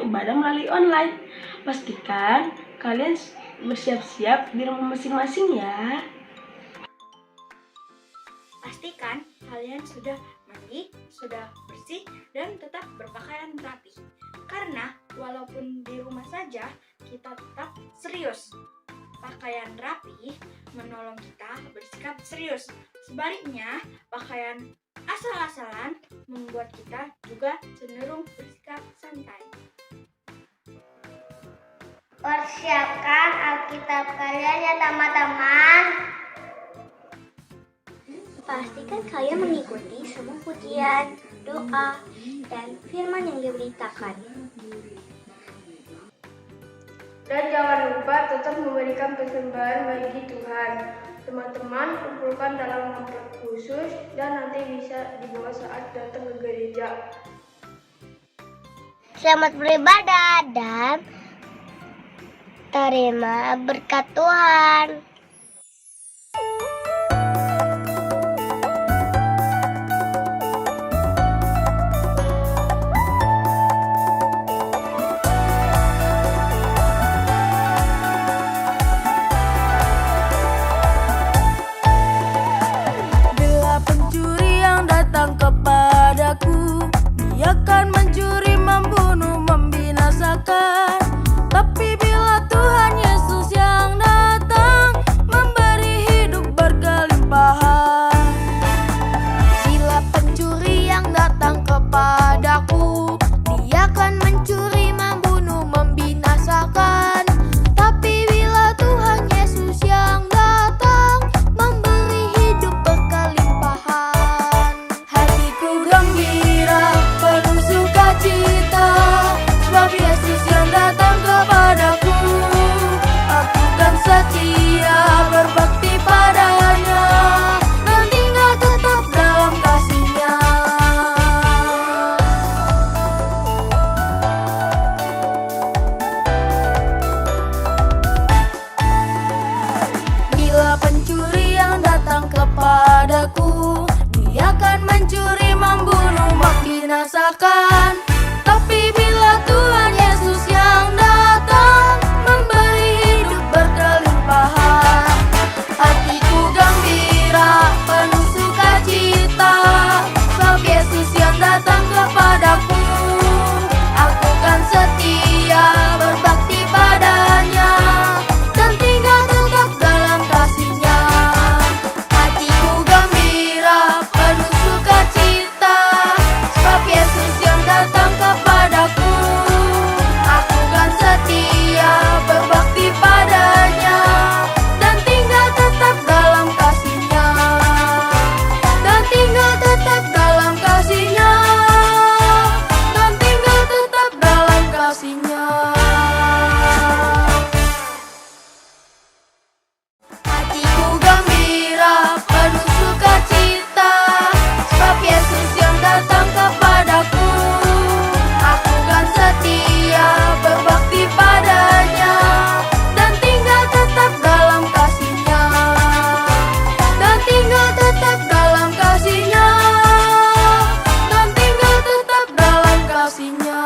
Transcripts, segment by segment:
menjalankan ibadah melalui online. Pastikan kalian bersiap-siap di rumah masing-masing ya. Pastikan kalian sudah mandi, sudah bersih, dan tetap berpakaian rapi. Karena walaupun di rumah saja, kita tetap serius. Pakaian rapi menolong kita bersikap serius. Sebaliknya, pakaian asal-asalan membuat kita juga cenderung bersikap santai. Persiapkan Alkitab kalian ya teman-teman. Pastikan kalian mengikuti semua pujian, doa, dan firman yang diberitakan. Dan jangan lupa tetap memberikan persembahan bagi Tuhan. Teman-teman kumpulkan dalam amplop khusus dan nanti bisa dibawa saat datang ke gereja. Selamat beribadah dan terima berkat Tuhan. Bila pencuri yang datang kepadaku, dia akan mencuri, membunuh, membinasakan. Tapi bila Tuhan Yesus yang datang, memberi hidup berkelimpahan. Bila pencuri yang datang kepadaku, dia akan mencuri, membunuh, membinasakan. Tapi bila Tuhan Yesus yang datang, memberi hidup berkelimpahan. Hatiku gembira, penuh sukacita, sebab Yesus yang datang kepadaku. Aku kan setia berbakti padanya, dan tinggal tetap dalam kasih-Nya. Bila pencuri yang datang kepadaku, dia akan mencuri, membunuh, membinasakan. Tapi bila Tuhan Yesus yang datang, memberi hidup berkelimpahan. Hatiku gembira, penuh sukacita, sebab Yesus yang datang kepadaku. Aku kan setia berbakti padanya, dan tinggal tetap dalam kasih-Nya. Hatiku gembira, penuh sukacita, sebab Yesus yang datang kepadaku. Aku kan setia berbakti padanya, dan tinggal tetap dalam kasih-Nya. Dan tinggal tetap dalam kasih-Nya. Dan tinggal tetap dalam kasih-Nya. Hatiku gembira, penuh sukacita, sebab Yesus yang datang kepadaku. Aku kan setia berbakti padanya, dan tinggal tetap dalam kasih-Nya. Dan tinggal tetap dalam kasih-Nya. Dan tinggal tetap dalam kasih-Nya.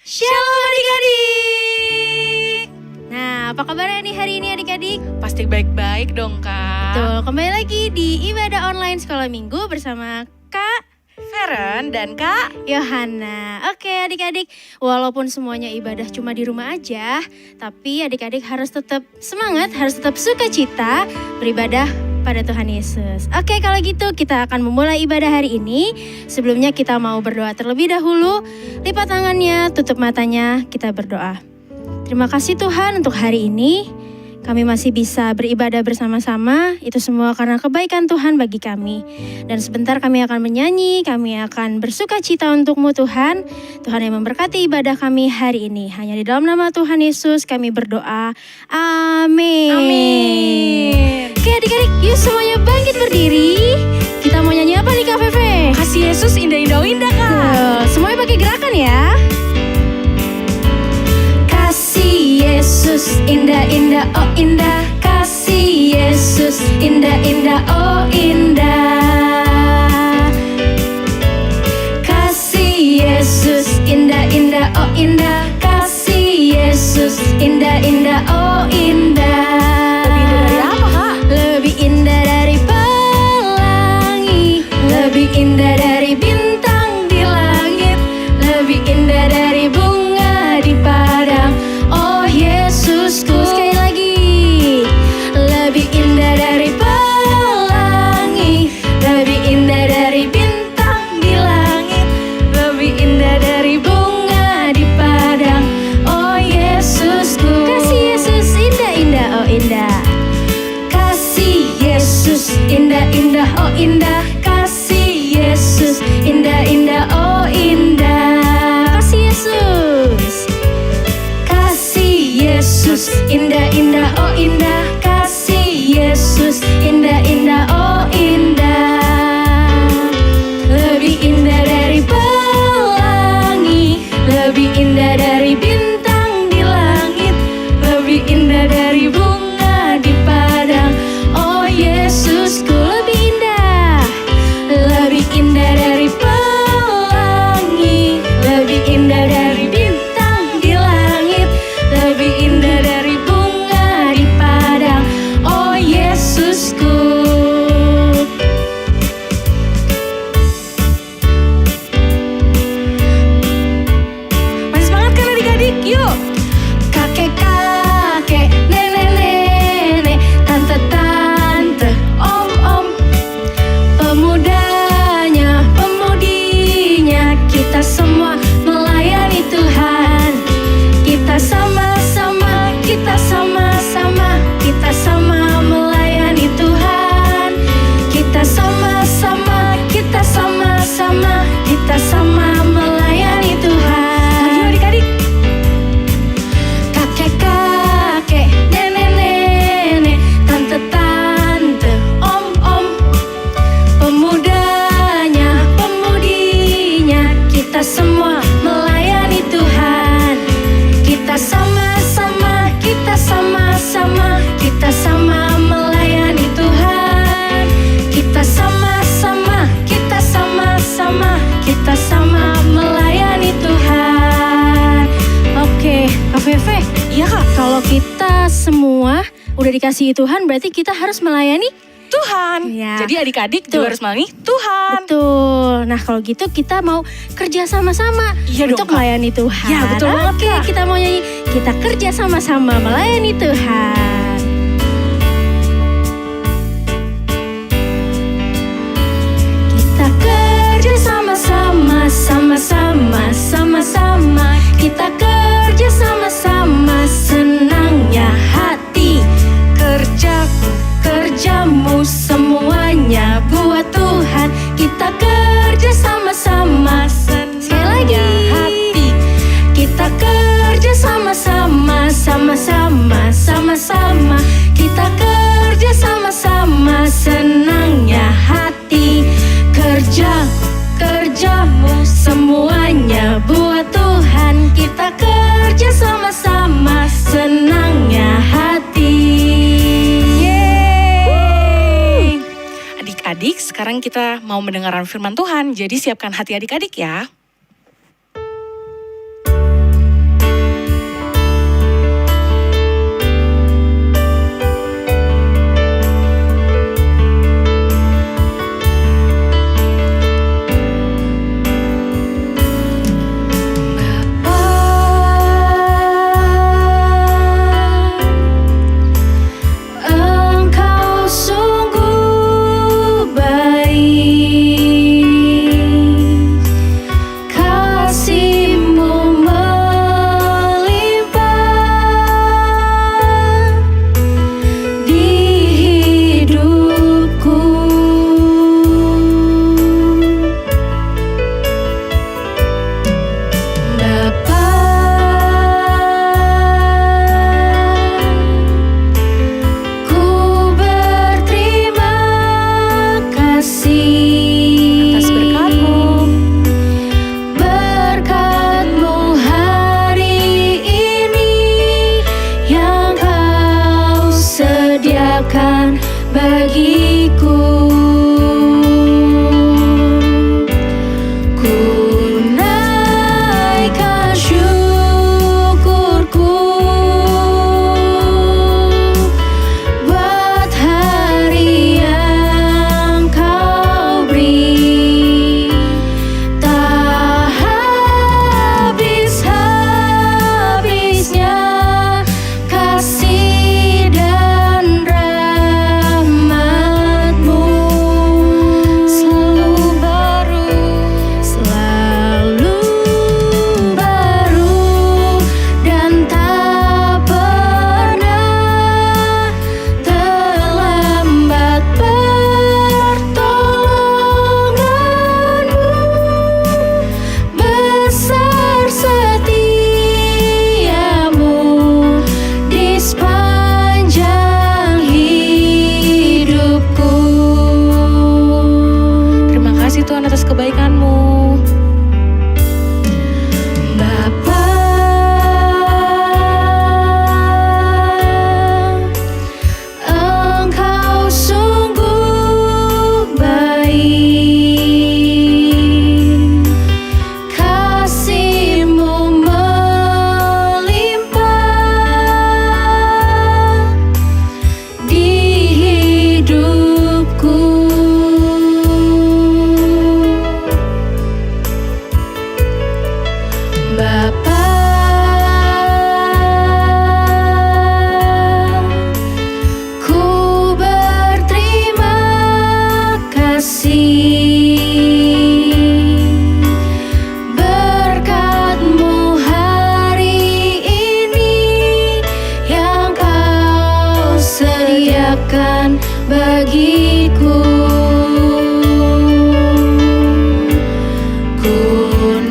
Shalom adik-adik. Nah, apa kabarnya nih hari ini adik-adik? Pasti baik-baik dong, Kak. Betul, kembali lagi di ibadah online sekolah minggu bersama Kak Feren dan Kak. Yohana. Oke adik-adik, walaupun semuanya ibadah cuma di rumah aja, tapi adik-adik harus tetap semangat, harus tetap sukacita beribadah pada Tuhan Yesus. Oke, kalau gitu kita akan memulai ibadah hari ini. Sebelumnya kita mau berdoa terlebih dahulu. Lipat tangannya, tutup matanya, kita berdoa. Terima kasih Tuhan untuk hari ini. Kami masih bisa beribadah bersama-sama, itu semua karena kebaikan Tuhan bagi kami. Dan sebentar kami akan menyanyi, kami akan bersuka cita untuk-Mu Tuhan. Tuhan yang memberkati ibadah kami hari ini. Hanya di dalam nama Tuhan Yesus kami berdoa. Amin. Amin. Oke adik-adik, yuk semuanya bangkit berdiri. Kita mau nyanyi apa nih Kak Feve? Kasih Yesus indah-indah, Kak. Semuanya pakai gerakan ya. Kasih Yesus indah-indah, oh indah. Kasih Yesus indah-indah, oh indah. indah, oh indah. Kasih Yesus indah, indah, oh indah. Lebih indah dari apa, Kak? Lebih indah dari pelangi, lebih indah dari bintang di langit, lebih indah dari bunga di padang. Oh Yesusku. Sekali lagi. Lebih indah dari pelangi, lebih indah dari bintang di langit, lebih indah dari bunga di padang. Oh Yesusku. Kasih Yesus indah, indah, oh indah. Kasih Yesus indah, indah, oh indah. Kasih Yesus indah, indah, oh indah. Kasih Yesus. Kasih Yesus indah, indah, oh indah. Kasih Yesus indah, indah, oh indah. Lebih indah dari pelangi, lebih indah dari bintang di langit, lebih indah dari bunga di padang. Oh Yesusku. Lebih indah, lebih indah dari pelangi, lebih indah dari bintang di langit, lebih indah dari bunga di padang. Oh Yesusku. Masih semangat kan adik-adik? Yuk. Kakek-kakek, nenek-nenek, tante-tante, om-om, pemudanya, pemudinya, kita semua melayani Tuhan. Kita sama-sama, kita sama-sama, kita sama melayani Tuhan. Kita sama-sama, kita sama-sama, kita sama melayani Tuhan. Ayo adik-adik. Kakek-kakek, nenek-nenek, tante-tante, om-om, pemudanya, pemudinya, kita semua melayani Tuhan. Kita sama-sama, kita sama-sama, kita sama melayani Tuhan. Kita sama-sama, kita sama-sama, kita sama melayani Tuhan. Oke, Kak Feve. Iya, Kak. Kalau kita semua udah dikasihi Tuhan, berarti kita harus melayani. Tuhan. Iya. Jadi adik-adik Betul. juga harus melayani Tuhan. Betul. Nah kalau gitu kita mau kerja sama-sama Iya dong, untuk Kak. melayani Tuhan. Iya, betul banget, Oke, Kak. kita mau nyanyi. Kita kerja sama-sama melayani Tuhan. Kita kerja sama-sama, sama-sama, sama-sama. Kita kerja sama-sama, senangnya hati. Kerjaku, kerjamu, semuanya buat Tuhan. Kita kerja sama-sama, senangnya hati. Kita kerja sama-sama, sama-sama, sama-sama. Kita kerja sama-sama, senangnya hati. Kerjaku, kerjamu, semuanya buat Tuhan. Kita kerja sama-sama, senangnya hati. Yeay. Adik-adik, sekarang kita mau mendengarkan firman Tuhan. Jadi siapkan hati adik-adik ya. Engkau sungguh baik,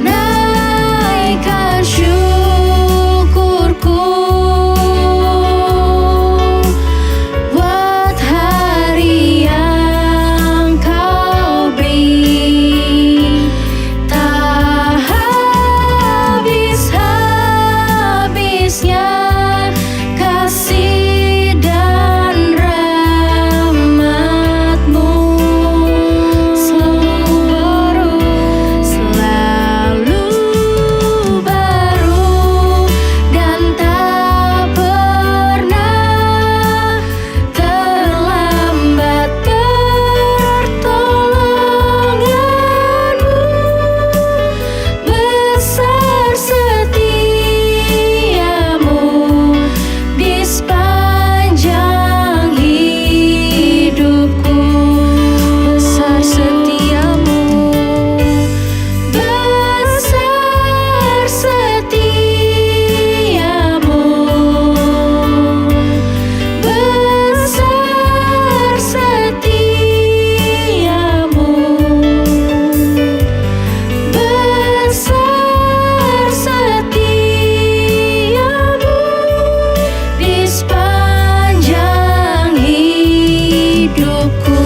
naikkan syukurku buat hari yang kau beri. Tak habis-habisnya kasih dan rahmat-Mu selalu baru dan tak pernah terlambat pertolongan-Mu. Besar setiamu di sepanjang hidupku. Besar setiamu, besar setiamu, besar setiamu, besar setiamu di sepanjang hidupku.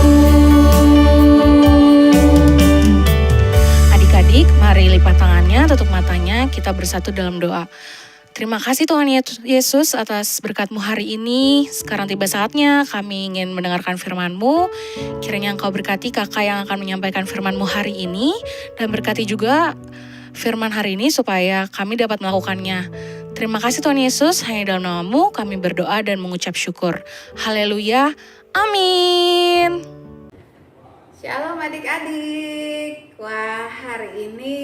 Adik-adik, mari lipat tangannya, tutup matanya, kita bersatu dalam doa. Terima kasih Tuhan Yesus atas berkat-Mu hari ini. Sekarang tiba saatnya kami ingin mendengarkan firman-Mu. Kiranya Engkau berkati kakak yang akan menyampaikan firman-Mu hari ini. Dan berkati juga firman hari ini supaya kami dapat melakukannya. Terima kasih Tuhan Yesus, hanya dalam nama-Mu kami berdoa dan mengucap syukur. Haleluya, amin. Shalom adik-adik. Wah, hari ini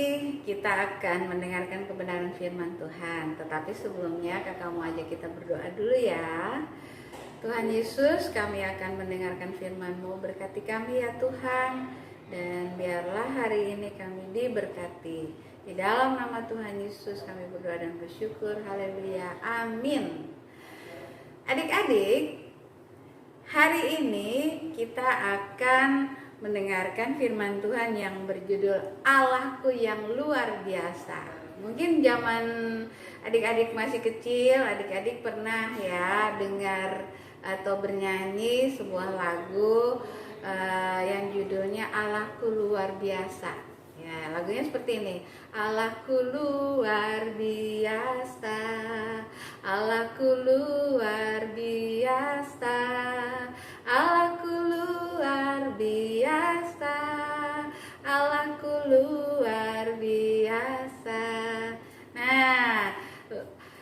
kita akan mendengarkan kebenaran firman Tuhan. Tetapi sebelumnya kakak mau ajak kita berdoa dulu ya. Tuhan Yesus, kami akan mendengarkan firman-Mu. Berkati kami ya Tuhan. Dan biarlah hari ini kami diberkati. Di dalam nama Tuhan Yesus kami berdoa dan bersyukur. Haleluya, amin. Adik-adik, hari ini kita akan mendengarkan firman Tuhan yang berjudul Allahku yang luar biasa. Mungkin zaman adik-adik masih kecil, adik-adik pernah ya dengar atau bernyanyi sebuah lagu yang judulnya Allahku luar biasa. Ya, lagunya seperti ini. Allahku luar biasa, Allahku luar biasa, Allahku luar biasa, Allahku luar biasa. Nah,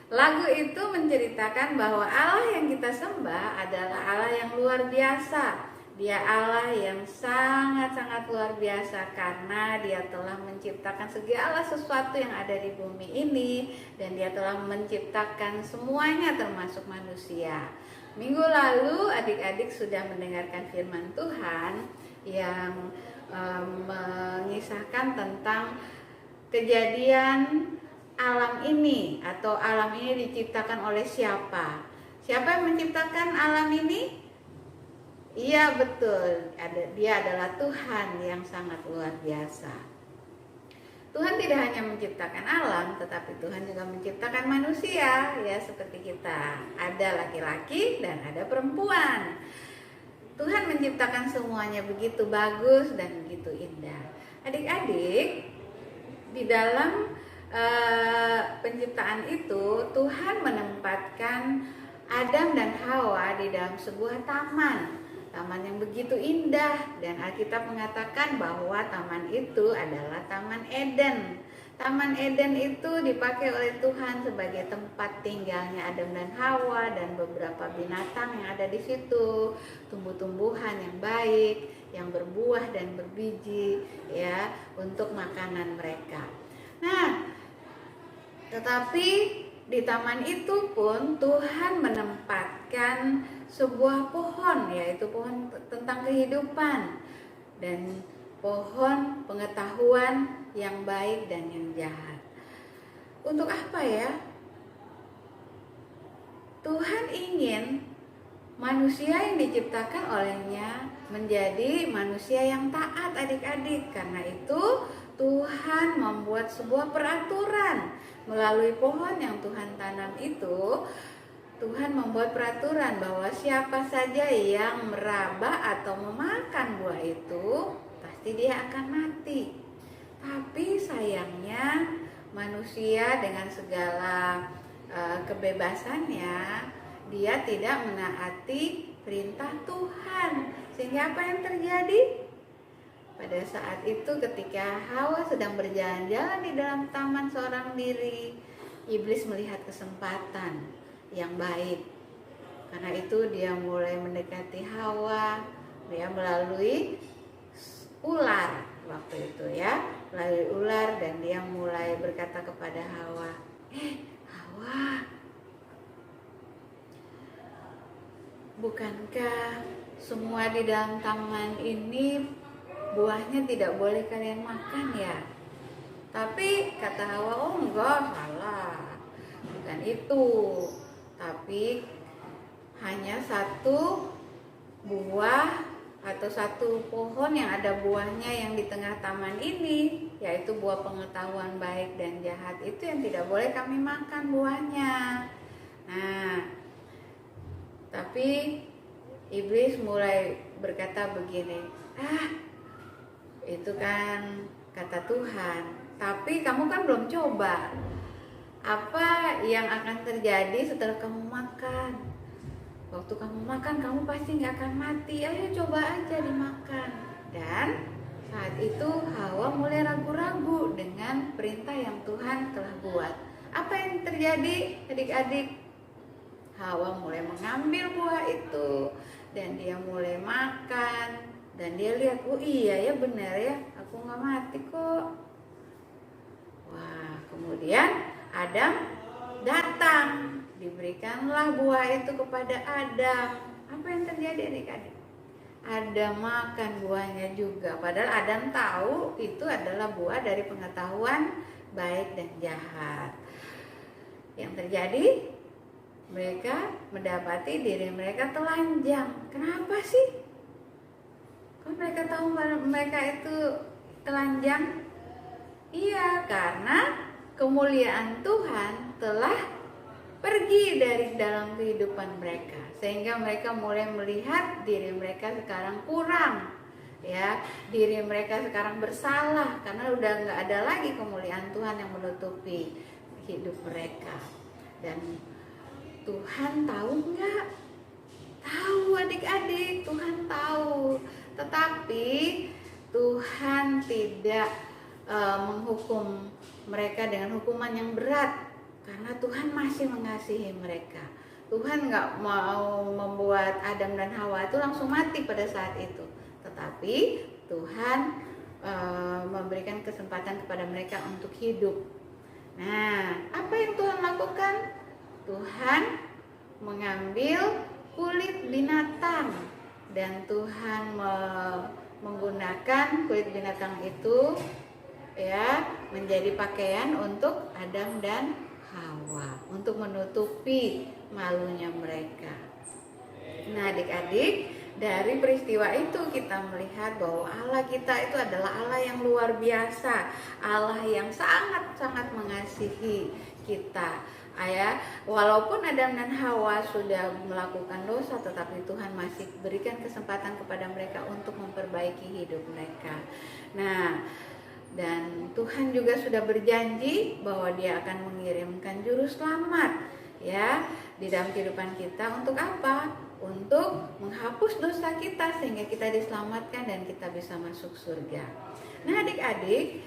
lagu itu menceritakan bahwa Allah yang kita sembah adalah Allah yang luar biasa. Dia Allah yang sangat-sangat luar biasa karena Dia telah menciptakan segala sesuatu yang ada di bumi ini dan Dia telah menciptakan semuanya termasuk manusia. Minggu lalu adik-adik sudah mendengarkan firman Tuhan yang mengisahkan tentang kejadian alam ini atau alam ini diciptakan oleh siapa? Siapa yang menciptakan alam ini? Iya betul, Dia adalah Tuhan yang sangat luar biasa. Tuhan tidak hanya menciptakan alam, tetapi Tuhan juga menciptakan manusia, ya seperti kita. Ada laki-laki dan ada perempuan. Tuhan menciptakan semuanya begitu bagus dan begitu indah. Adik-adik, di dalam penciptaan itu Tuhan menempatkan Adam dan Hawa di dalam sebuah taman yang begitu indah, dan Alkitab mengatakan bahwa taman itu adalah Taman Eden. Taman Eden itu dipakai oleh Tuhan sebagai tempat tinggalnya Adam dan Hawa dan beberapa binatang yang ada di situ, tumbuh-tumbuhan yang baik, yang berbuah dan berbiji ya untuk makanan mereka. Nah, tetapi di taman itu pun Tuhan menempatkan sebuah pohon, yaitu pohon tentang kehidupan dan pohon pengetahuan yang baik dan yang jahat. Untuk apa ya? Tuhan ingin manusia yang diciptakan olehnya menjadi manusia yang taat adik-adik. Karena itu Tuhan membuat sebuah peraturan melalui pohon yang Tuhan tanam itu. Tuhan membuat peraturan bahwa siapa saja yang meraba atau memakan buah itu pasti dia akan mati. Tapi sayangnya manusia dengan segala kebebasannya, dia tidak menaati perintah Tuhan. Sehingga apa yang terjadi? Pada saat itu ketika Hawa sedang berjalan-jalan di dalam taman seorang diri, iblis melihat kesempatan yang baik. Karena itu dia mulai mendekati Hawa, dia melalui ular waktu itu ya, melalui ular, dan dia mulai berkata kepada Hawa, Hawa, bukankah semua di dalam taman ini buahnya tidak boleh kalian makan ya? Tapi kata Hawa, oh enggak, salah, bukan itu. Tapi hanya satu buah atau satu pohon yang ada buahnya yang di tengah taman ini, yaitu buah pengetahuan baik dan jahat, itu yang tidak boleh kami makan buahnya. Nah, tapi iblis mulai berkata begini, itu kan kata Tuhan, tapi kamu kan belum coba. Apa yang akan terjadi setelah kamu makan? Waktu kamu makan, kamu pasti gak akan mati. Ayo coba aja dimakan. Dan saat itu Hawa mulai ragu-ragu dengan perintah yang Tuhan telah buat. Apa yang terjadi adik-adik? Hawa mulai mengambil buah itu, dan dia mulai makan. Dan dia lihat, oh iya ya, benar ya, aku gak mati kok. Wah, kemudian Adam datang, diberikanlah buah itu kepada Adam. Apa yang terjadi adik-adik? Adam makan buahnya juga, padahal Adam tahu itu adalah buah dari pengetahuan baik dan jahat. Yang terjadi, mereka mendapati diri mereka telanjang. Kenapa sih? Kok mereka tahu mereka itu telanjang? Iya, karena kemuliaan Tuhan telah pergi dari dalam kehidupan mereka, sehingga mereka mulai melihat diri mereka sekarang kurang, ya, diri mereka sekarang bersalah karena udah nggak ada lagi kemuliaan Tuhan yang menutupi hidup mereka. Dan Tuhan tahu nggak? Tahu adik-adik, Tuhan tahu, tetapi Tuhan tidak menghukum mereka dengan hukuman yang berat, karena Tuhan masih mengasihi mereka. Tuhan nggak mau membuat Adam dan Hawa itu langsung mati pada saat itu, tetapi Tuhan memberikan kesempatan kepada mereka untuk hidup. Nah, apa yang Tuhan lakukan? Tuhan mengambil kulit binatang, dan Tuhan menggunakan kulit binatang itu ya menjadi pakaian untuk Adam dan Hawa, untuk menutupi malunya mereka. Nah adik-adik, dari peristiwa itu kita melihat bahwa Allah kita itu adalah Allah yang luar biasa, Allah yang sangat-sangat mengasihi kita. Walaupun Adam dan Hawa sudah melakukan dosa, tetapi Tuhan masih berikan kesempatan kepada mereka untuk memperbaiki hidup mereka. Nah, dan Tuhan juga sudah berjanji bahwa Dia akan mengirimkan juru selamat ya di dalam kehidupan kita. Untuk apa? Untuk menghapus dosa kita sehingga kita diselamatkan dan kita bisa masuk surga. Nah adik-adik,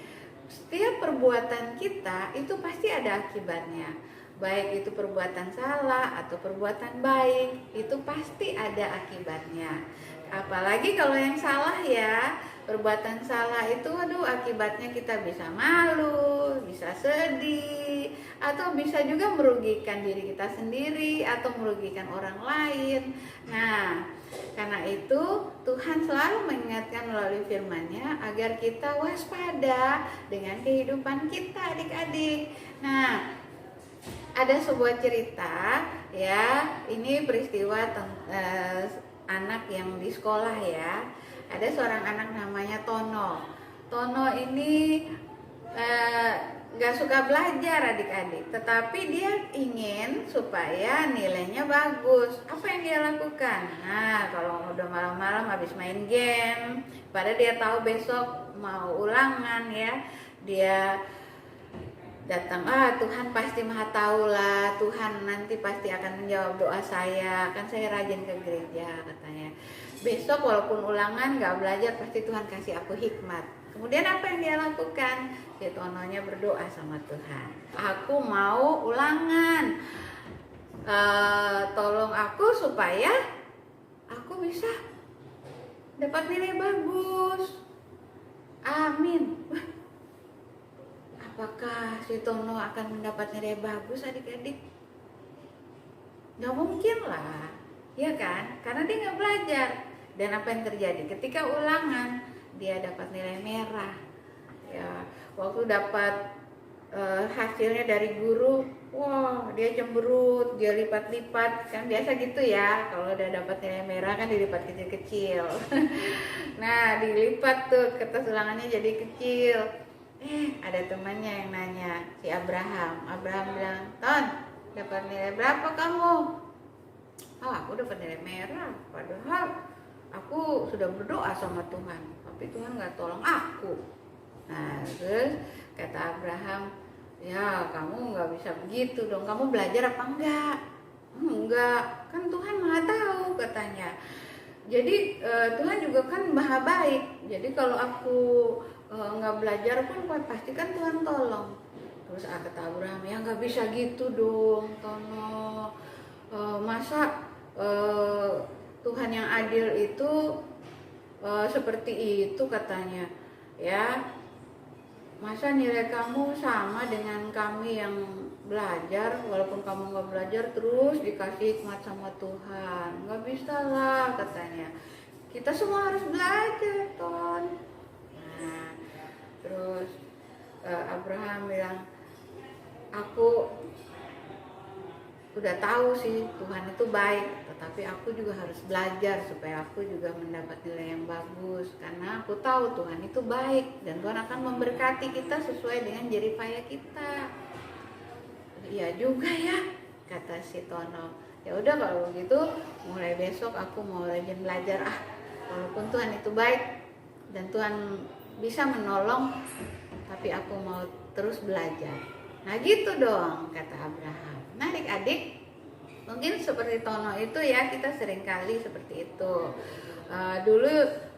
setiap perbuatan kita itu pasti ada akibatnya. Baik itu perbuatan salah atau perbuatan baik, itu pasti ada akibatnya. Apalagi kalau yang salah ya, perbuatan salah itu akibatnya kita bisa malu, bisa sedih, atau bisa juga merugikan diri kita sendiri atau merugikan orang lain. Nah, karena itu Tuhan selalu mengingatkan melalui firman-Nya agar kita waspada dengan kehidupan kita adik-adik. Nah, ada sebuah cerita ya, ini peristiwa anak yang di sekolah ya. Ada seorang anak namanya Tono. Tono ini nggak suka belajar adik-adik, tetapi dia ingin supaya nilainya bagus. Apa yang dia lakukan? Nah, kalau udah malam-malam habis main game, padahal dia tahu besok mau ulangan ya, dia datang, Tuhan pasti maha tahu lah, Tuhan nanti pasti akan menjawab doa saya, kan saya rajin ke gereja katanya. Besok walaupun ulangan nggak belajar, pasti Tuhan kasih aku hikmat. Kemudian apa yang dia lakukan? Si Tononya berdoa sama Tuhan, aku mau ulangan, tolong aku supaya aku bisa dapat nilai bagus. Amin. Apakah si Tono akan mendapat nilai bagus adik-adik? Gak mungkin lah, ya kan? Karena dia gak belajar. Dan apa yang terjadi? Ketika ulangan, dia dapat nilai merah. Ya, waktu dapat hasilnya dari guru, wah dia cemberut, dia lipat-lipat, kan biasa gitu ya. Kalau udah dapat nilai merah kan dilipat kecil-kecil. Nah, dilipat tuh kertas ulangannya jadi kecil. Ada temannya yang nanya, si Abraham. Abraham bilang, Ton, dapat nilai berapa kamu? Aku dapat nilai merah, padahal aku sudah berdoa sama Tuhan, tapi Tuhan gak tolong aku. Nah, terus kata Abraham, ya kamu gak bisa begitu dong, kamu belajar apa enggak? Enggak, kan Tuhan maha tahu katanya. Jadi Tuhan juga kan maha baik, jadi kalau aku nggak belajar pun pasti kan Tuhan tolong. Terus kata Abraham, ya nggak bisa gitu dong Tono, masa Tuhan yang adil itu seperti itu katanya ya, masa nilai kamu sama dengan kami yang belajar, walaupun kamu nggak belajar terus dikasih hikmat sama Tuhan, nggak bisa lah katanya, kita semua harus belajar Ton. Nah, terus Abraham bilang, aku udah tahu sih Tuhan itu baik, tetapi aku juga harus belajar supaya aku juga mendapat nilai yang bagus, karena aku tahu Tuhan itu baik dan Tuhan akan memberkati kita sesuai dengan jeripaya kita. Iya juga ya, kata si Tono. Ya udah kalau begitu mulai besok aku mau rajin belajar, walaupun Tuhan itu baik dan Tuhan bisa menolong, tapi aku mau terus belajar. Nah gitu dong kata Abraham. Nah adik-adik, mungkin seperti Tono itu ya, kita seringkali seperti itu. Dulu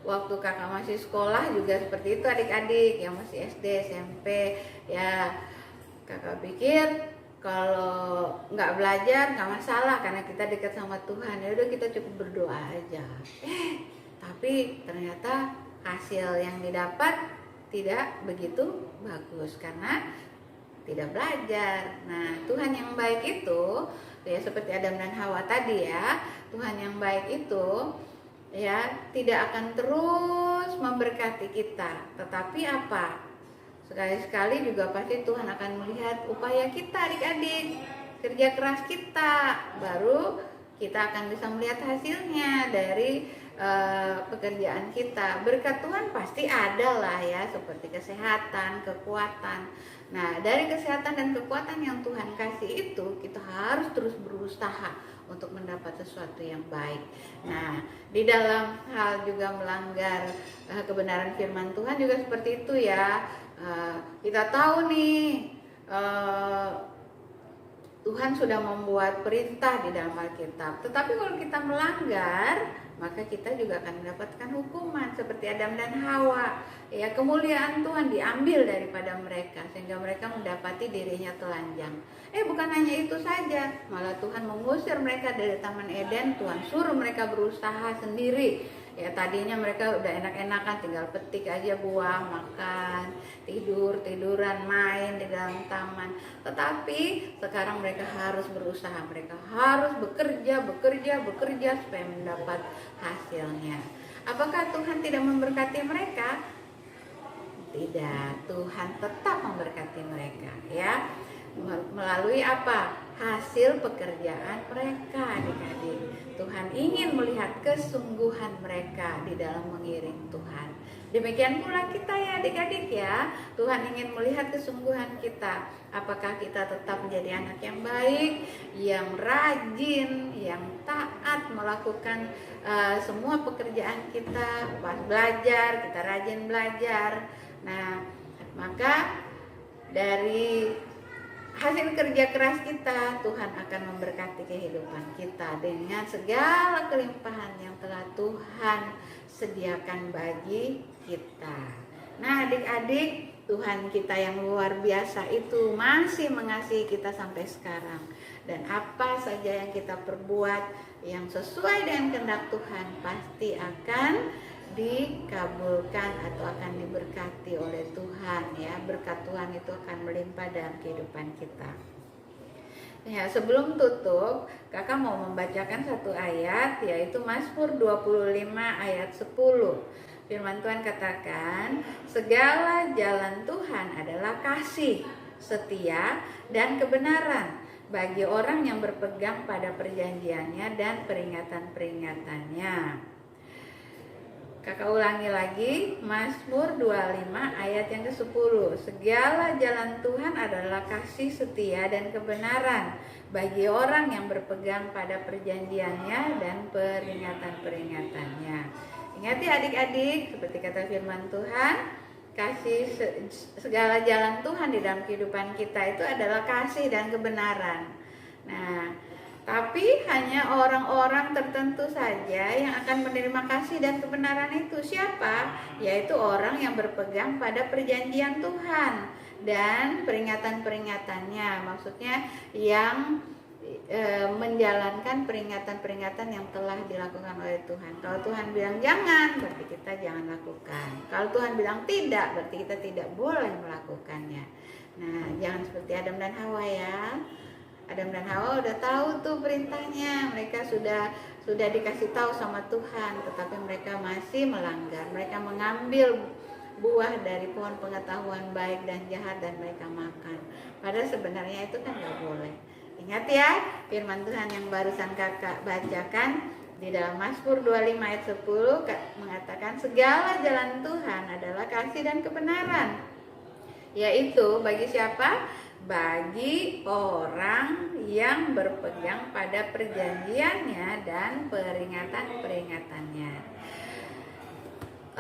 waktu kakak masih sekolah juga seperti itu adik-adik, yang masih SD, SMP, ya kakak pikir kalau nggak belajar nggak masalah karena kita dekat sama Tuhan, ya udah kita cukup berdoa aja. Tapi ternyata hasil yang didapat tidak begitu bagus karena tidak belajar. Nah, Tuhan yang baik itu ya seperti Adam dan Hawa tadi ya, Tuhan yang baik itu ya tidak akan terus memberkati kita, tetapi apa? Sekali-sekali juga pasti Tuhan akan melihat upaya kita adik-adik, kerja keras kita, baru kita akan bisa melihat hasilnya dari pekerjaan kita. Berkat Tuhan pasti ada lah ya, seperti kesehatan, kekuatan. Nah, dari kesehatan dan kekuatan yang Tuhan kasih itu, kita harus terus berusaha untuk mendapat sesuatu yang baik. Nah, di dalam hal juga melanggar kebenaran firman Tuhan juga seperti itu ya. Kita tahu nih Tuhan sudah membuat perintah di dalam Alkitab, tetapi kalau kita melanggar, maka kita juga akan mendapatkan hukuman seperti Adam dan Hawa. Ya, kemuliaan Tuhan diambil daripada mereka sehingga mereka mendapati dirinya telanjang. Bukan hanya itu saja, malah Tuhan mengusir mereka dari Taman Eden. Tuhan suruh mereka berusaha sendiri. Ya, tadinya mereka udah enak-enakan tinggal petik aja buah, makan, tiduran, main di dalam taman. Tetapi sekarang mereka harus berusaha, mereka harus bekerja supaya mendapat hasilnya. Apakah Tuhan tidak memberkati mereka? Tidak, Tuhan tetap memberkati mereka ya. Melalui apa? hasil pekerjaan mereka, adik-adik. Tuhan ingin melihat kesungguhan mereka di dalam mengiring Tuhan. Demikian pula kita ya adik-adik ya. Tuhan ingin melihat kesungguhan kita. Apakah kita tetap menjadi anak yang baik, yang rajin, yang taat melakukan semua pekerjaan kita, pas belajar, kita rajin belajar. Nah, maka dari hasil kerja keras kita, Tuhan akan memberkati kehidupan kita dengan segala kelimpahan yang telah Tuhan sediakan bagi kita. Nah, adik-adik, Tuhan kita yang luar biasa itu masih mengasihi kita sampai sekarang. Dan apa saja yang kita perbuat yang sesuai dengan kehendak Tuhan pasti akan dikabulkan atau akan diberkati oleh Tuhan ya. Berkat Tuhan itu akan melimpah dalam kehidupan kita. Ya, sebelum tutup, kakak mau membacakan satu ayat, yaitu Mazmur 25 ayat 10. Firman Tuhan katakan, segala jalan Tuhan adalah kasih, setia, dan kebenaran bagi orang yang berpegang pada perjanjiannya dan peringatan-peringatannya. Kakak ulangi lagi, Mazmur 25 ayat yang ke-10. Segala jalan Tuhan adalah kasih, setia, dan kebenaran bagi orang yang berpegang pada perjanjiannya dan peringatan-peringatannya. Ingat ya adik-adik, seperti kata firman Tuhan, kasih segala jalan Tuhan di dalam kehidupan kita itu adalah kasih dan kebenaran. Nah, tapi hanya orang-orang tertentu saja yang akan menerima kasih dan kebenaran itu. Siapa? Yaitu orang yang berpegang pada perjanjian Tuhan dan peringatan-peringatannya. Maksudnya yang menjalankan peringatan-peringatan yang telah dilakukan oleh Tuhan. Kalau Tuhan bilang jangan, berarti kita jangan lakukan. Kalau Tuhan bilang tidak, berarti kita tidak boleh melakukannya. Nah, jangan seperti Adam dan Hawa ya. Adam dan Hawa udah tahu tuh perintahnya, mereka sudah dikasih tahu sama Tuhan, tetapi mereka masih melanggar. Mereka mengambil buah dari pohon pengetahuan baik dan jahat dan mereka makan. Padahal sebenarnya itu kan nggak boleh. Ingat ya, firman Tuhan yang barusan kakak bacakan di dalam Mazmur 25 ayat 10 mengatakan segala jalan Tuhan adalah kasih dan kebenaran. Yaitu bagi siapa? Bagi orang yang berpegang pada perjanjiannya dan peringatan-peringatannya.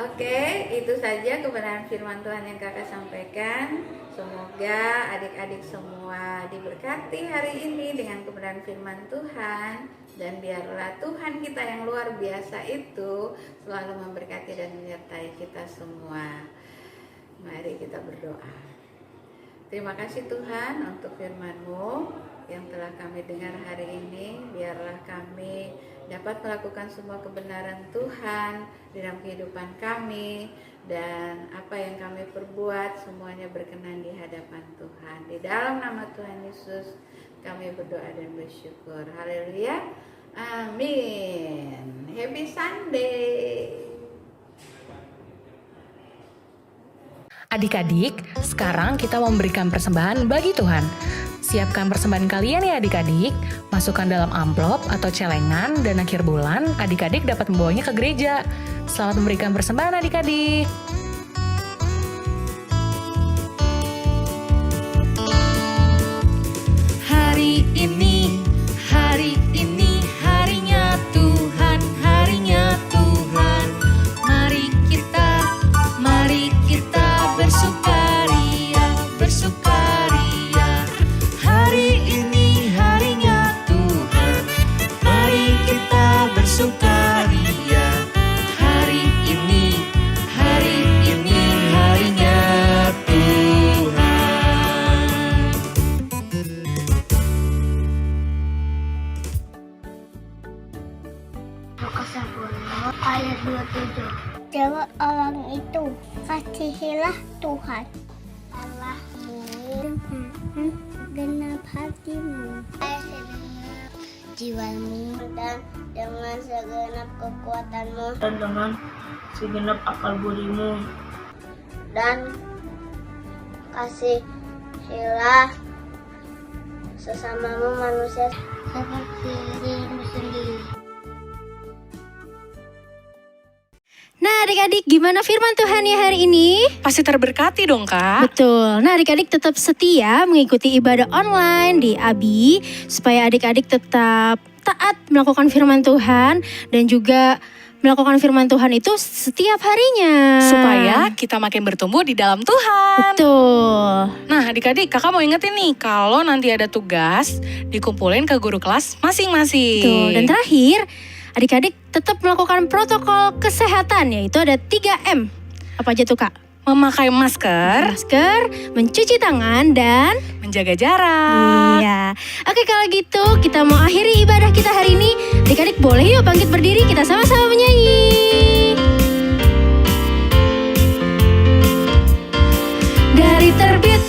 Oke, itu saja kebenaran firman Tuhan yang kakak sampaikan. Semoga adik-adik semua diberkati hari ini dengan kebenaran firman Tuhan. Dan biarlah Tuhan kita yang luar biasa itu selalu memberkati dan menyertai kita semua. Mari kita berdoa. Terima kasih Tuhan untuk firman-Mu yang telah kami dengar hari ini. Biarlah kami dapat melakukan semua kebenaran Tuhan di dalam kehidupan kami. Dan apa yang kami perbuat semuanya berkenan di hadapan Tuhan. Di dalam nama Tuhan Yesus kami berdoa dan bersyukur. Haleluya. Amin. Happy Sunday. Adik-adik, sekarang kita memberikan persembahan bagi Tuhan. Siapkan persembahan kalian ya adik-adik. Masukkan dalam amplop atau celengan dan akhir bulan adik-adik dapat membawanya ke gereja. Selamat memberikan persembahan adik-adik. Hari ini harinya Tuhan, harinya Tuhan. Mari kita bersukaria, bersukaria. Hari ini harinya Tuhan, mari kita bersukaria. Hari ini harinya Tuhan. Lukas 10 ayat 27. Jawab orang itu, kasihilah Tuhan Allahmu dengan segenap hatimu, segenap jiwamu, dan dengan segenap kekuatanmu, dan dengan segenap akal budimu. Dan kasihilah sesamamu manusia seperti dirimu sendiri. Nah adik-adik, gimana firman Tuhan ya hari ini? Pasti terberkati dong Kak. Betul. Nah adik-adik tetap setia mengikuti ibadah online di ABI supaya adik-adik tetap taat melakukan firman Tuhan dan juga melakukan firman Tuhan itu setiap harinya. Supaya kita makin bertumbuh di dalam Tuhan. Betul. Nah adik-adik, kakak mau ingetin nih, kalau nanti ada tugas, dikumpulin ke guru kelas masing-masing. Betul. Dan terakhir, adik-adik tetap melakukan protokol kesehatan, yaitu ada 3M. Apa aja tuh Kak? Memakai masker, mencuci tangan, dan menjaga jarak. iya. Oke kalau gitu kita mau akhiri ibadah kita hari ini. Adik-adik boleh yuk bangkit berdiri, kita sama-sama menyanyi. Dari terbit